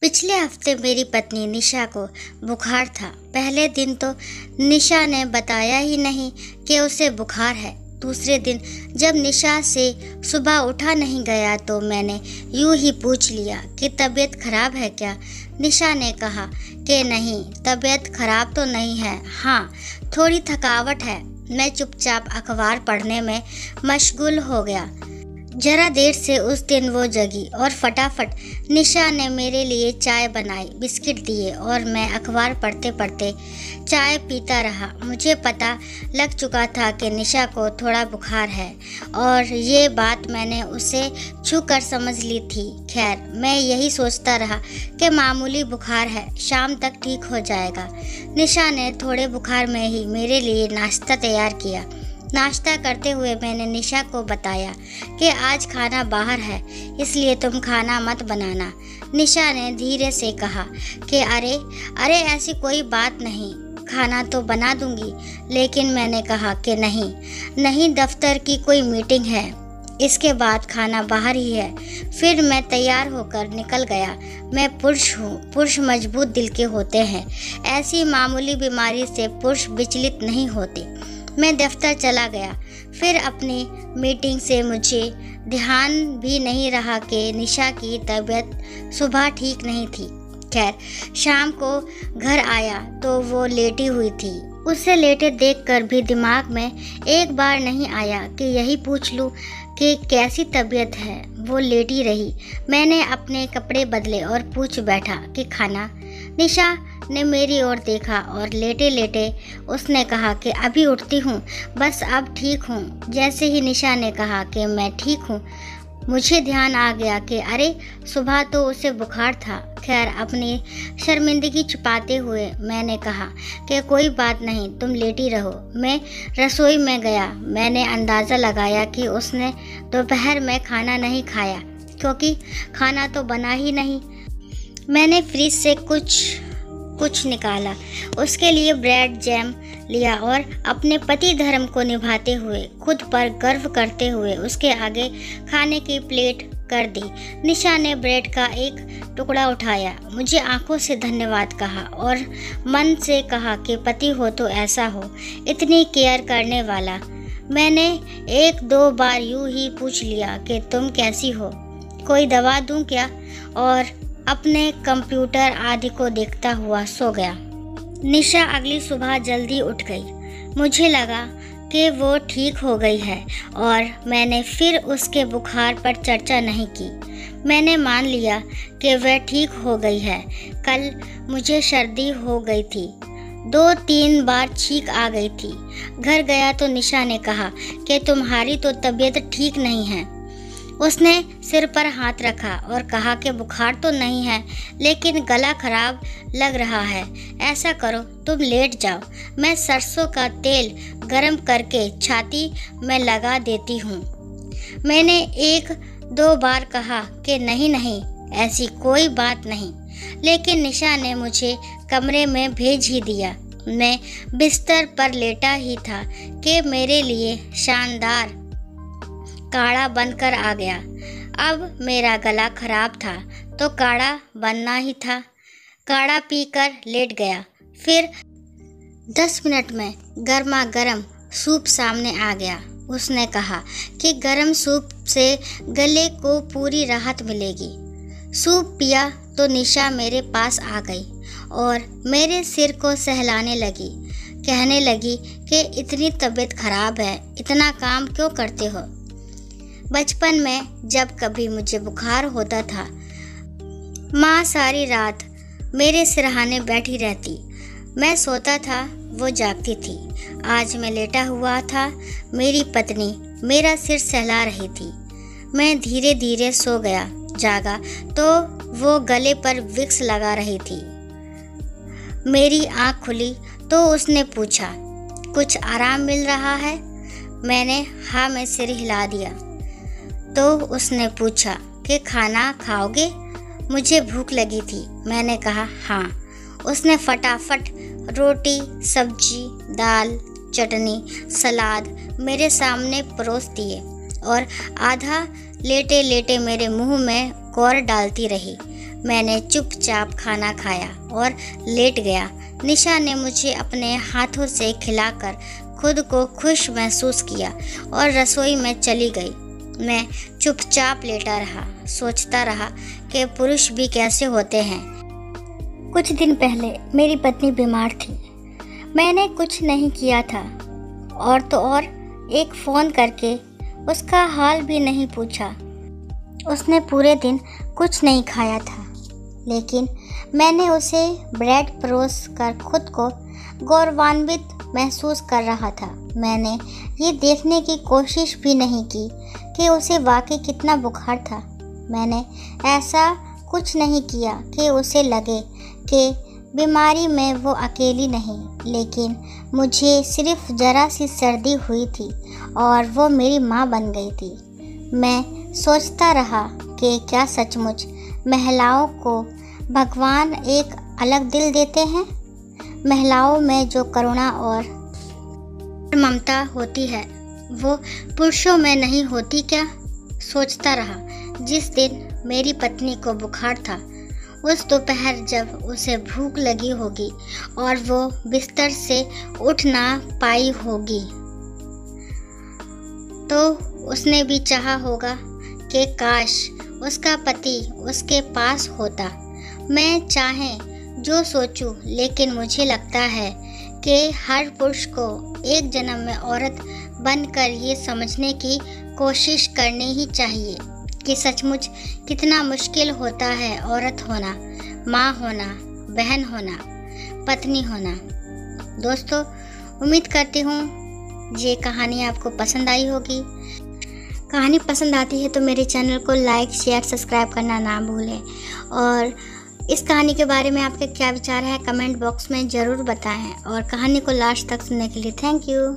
पिछले हफ्ते मेरी पत्नी निशा को बुखार था। पहले दिन तो निशा ने बताया ही नहीं कि उसे बुखार है। दूसरे दिन जब निशा से सुबह उठा नहीं गया तो मैंने यूं ही पूछ लिया कि तबीयत खराब है क्या। निशा ने कहा कि नहीं, तबीयत खराब तो नहीं है, हाँ थोड़ी थकावट है। मैं चुपचाप अखबार पढ़ने में मशगूल हो गया। जरा देर से उस दिन वो जगी और फटाफट निशा ने मेरे लिए चाय बनाई, बिस्किट दिए और मैं अखबार पढ़ते पढ़ते चाय पीता रहा। मुझे पता लग चुका था कि निशा को थोड़ा बुखार है और ये बात मैंने उसे छू कर समझ ली थी। खैर, मैं यही सोचता रहा कि मामूली बुखार है, शाम तक ठीक हो जाएगा। निशा ने थोड़े बुखार में ही मेरे लिए नाश्ता तैयार किया। नाश्ता करते हुए मैंने निशा को बताया कि आज खाना बाहर है, इसलिए तुम खाना मत बनाना। निशा ने धीरे से कहा कि अरे ऐसी कोई बात नहीं, खाना तो बना दूंगी। लेकिन मैंने कहा कि नहीं, दफ्तर की कोई मीटिंग है, इसके बाद खाना बाहर ही है। फिर मैं तैयार होकर निकल गया। मैं पुरुष हूँ, पुरुष मजबूत दिल के होते हैं। ऐसी मामूली बीमारी से पुरुष विचलित नहीं होते। मैं दफ्तर चला गया। फिर अपनी मीटिंग से मुझे ध्यान भी नहीं रहा कि निशा की तबीयत सुबह ठीक नहीं थी। खैर, शाम को घर आया तो वो लेटी हुई थी। उसे लेटे देखकर भी दिमाग में एक बार नहीं आया कि यही पूछ लूँ कि कैसी तबीयत है। वो लेटी रही। मैंने अपने कपड़े बदले और पूछ बैठा कि खाना। निशा ने मेरी ओर देखा और लेटे लेटे उसने कहा कि अभी उठती हूँ, बस अब ठीक हूँ। जैसे ही निशा ने कहा कि मैं ठीक हूँ, मुझे ध्यान आ गया कि अरे सुबह तो उसे बुखार था। खैर, अपनी शर्मिंदगी छुपाते हुए मैंने कहा कि कोई बात नहीं, तुम लेटी रहो। मैं रसोई में गया। मैंने अंदाज़ा लगाया कि उसने दोपहर में खाना नहीं खाया, क्योंकि खाना तो बना ही नहीं। मैंने फ्रिज से कुछ निकाला, उसके लिए ब्रेड जैम लिया और अपने पति धर्म को निभाते हुए, खुद पर गर्व करते हुए उसके आगे खाने की प्लेट कर दी। निशा ने ब्रेड का एक टुकड़ा उठाया, मुझे आंखों से धन्यवाद कहा और मन से कहा कि पति हो तो ऐसा हो, इतनी केयर करने वाला। मैंने एक दो बार यूं ही पूछ लिया कि तुम कैसी हो, कोई दवा दूं क्या, और अपने कंप्यूटर आदि को देखता हुआ सो गया। निशा अगली सुबह जल्दी उठ गई। मुझे लगा कि वो ठीक हो गई है और मैंने फिर उसके बुखार पर चर्चा नहीं की। मैंने मान लिया कि वह ठीक हो गई है। कल मुझे सर्दी हो गई थी, 2-3 बार छींक आ गई थी। घर गया तो निशा ने कहा कि तुम्हारी तो तबीयत ठीक नहीं है। उसने सिर पर हाथ रखा और कहा कि बुखार तो नहीं है, लेकिन गला खराब लग रहा है। ऐसा करो, तुम लेट जाओ, मैं सरसों का तेल गरम करके छाती में लगा देती हूँ। मैंने 1-2 बार कहा कि नहीं, ऐसी कोई बात नहीं, लेकिन निशा ने मुझे कमरे में भेज ही दिया। मैं बिस्तर पर लेटा ही था कि मेरे लिए शानदार काढ़ा बनकर आ गया। अब मेरा गला खराब था तो काढ़ा बनना ही था। काढ़ा पीकर लेट गया। फिर 10 मिनट में गर्मा गर्म सूप सामने आ गया। उसने कहा कि गर्म सूप से गले को पूरी राहत मिलेगी। सूप पिया तो निशा मेरे पास आ गई और मेरे सिर को सहलाने लगी। कहने लगी कि इतनी तबीयत खराब है, इतना काम क्यों करते हो। बचपन में जब कभी मुझे बुखार होता था, माँ सारी रात मेरे सिरहाने बैठी रहती। मैं सोता था, वो जागती थी। आज मैं लेटा हुआ था, मेरी पत्नी मेरा सिर सहला रही थी। मैं धीरे धीरे सो गया। जागा तो वो गले पर विक्स लगा रही थी। मेरी आँख खुली तो उसने पूछा, कुछ आराम मिल रहा है? मैंने हाँ में सिर हिला दिया। तो उसने पूछा कि खाना खाओगे? मुझे भूख लगी थी। मैंने कहा हाँ। उसने फटाफट रोटी, सब्जी, दाल, चटनी, सलाद मेरे सामने परोस दिए और आधा लेटे लेटे मेरे मुंह में कौर डालती रही। मैंने चुपचाप खाना खाया और लेट गया। निशा ने मुझे अपने हाथों से खिलाकर खुद को खुश महसूस किया और रसोई में चली गई। मैं चुपचाप लेटा रहा, सोचता रहा कि पुरुष भी कैसे होते हैं। कुछ दिन पहले मेरी पत्नी बीमार थी। मैंने कुछ नहीं किया था और तो और एक फ़ोन करके उसका हाल भी नहीं पूछा। उसने पूरे दिन कुछ नहीं खाया था, लेकिन मैंने उसे ब्रेड परोस कर खुद को गौरवान्वित महसूस कर रहा था। मैंने ये देखने की कोशिश भी नहीं की कि उसे वाकई कितना बुखार था। मैंने ऐसा कुछ नहीं किया कि उसे लगे कि बीमारी में वो अकेली नहीं, लेकिन मुझे सिर्फ ज़रा सी सर्दी हुई थी और वो मेरी माँ बन गई थी। मैं सोचता रहा कि क्या सचमुच महिलाओं को भगवान एक अलग दिल देते हैं? महिलाओं में जो करुणा और ममता होती है वो पुरुषों में नहीं होती क्या? सोचता रहा। जिस दिन मेरी पत्नी को बुखार था, उस दोपहर जब उसे भूख लगी होगी और वो बिस्तर से उठ ना पाई होगी, तो उसने भी चाहा होगा कि काश उसका पति उसके पास होता। मैं चाहे जो सोचूं, लेकिन मुझे लगता है कि हर पुरुष को एक जन्म में औरत बनकर ये समझने की कोशिश करनी ही चाहिए कि सचमुच कितना मुश्किल होता है औरत होना, माँ होना, बहन होना, पत्नी होना। दोस्तों, उम्मीद करती हूँ ये कहानी आपको पसंद आई होगी। कहानी पसंद आती है तो मेरे चैनल को लाइक, शेयर, सब्सक्राइब करना ना भूलें और इस कहानी के बारे में आपके क्या विचार है कमेंट बॉक्स में ज़रूर बताएं और कहानी को लास्ट तक सुनने के लिए थैंक यू।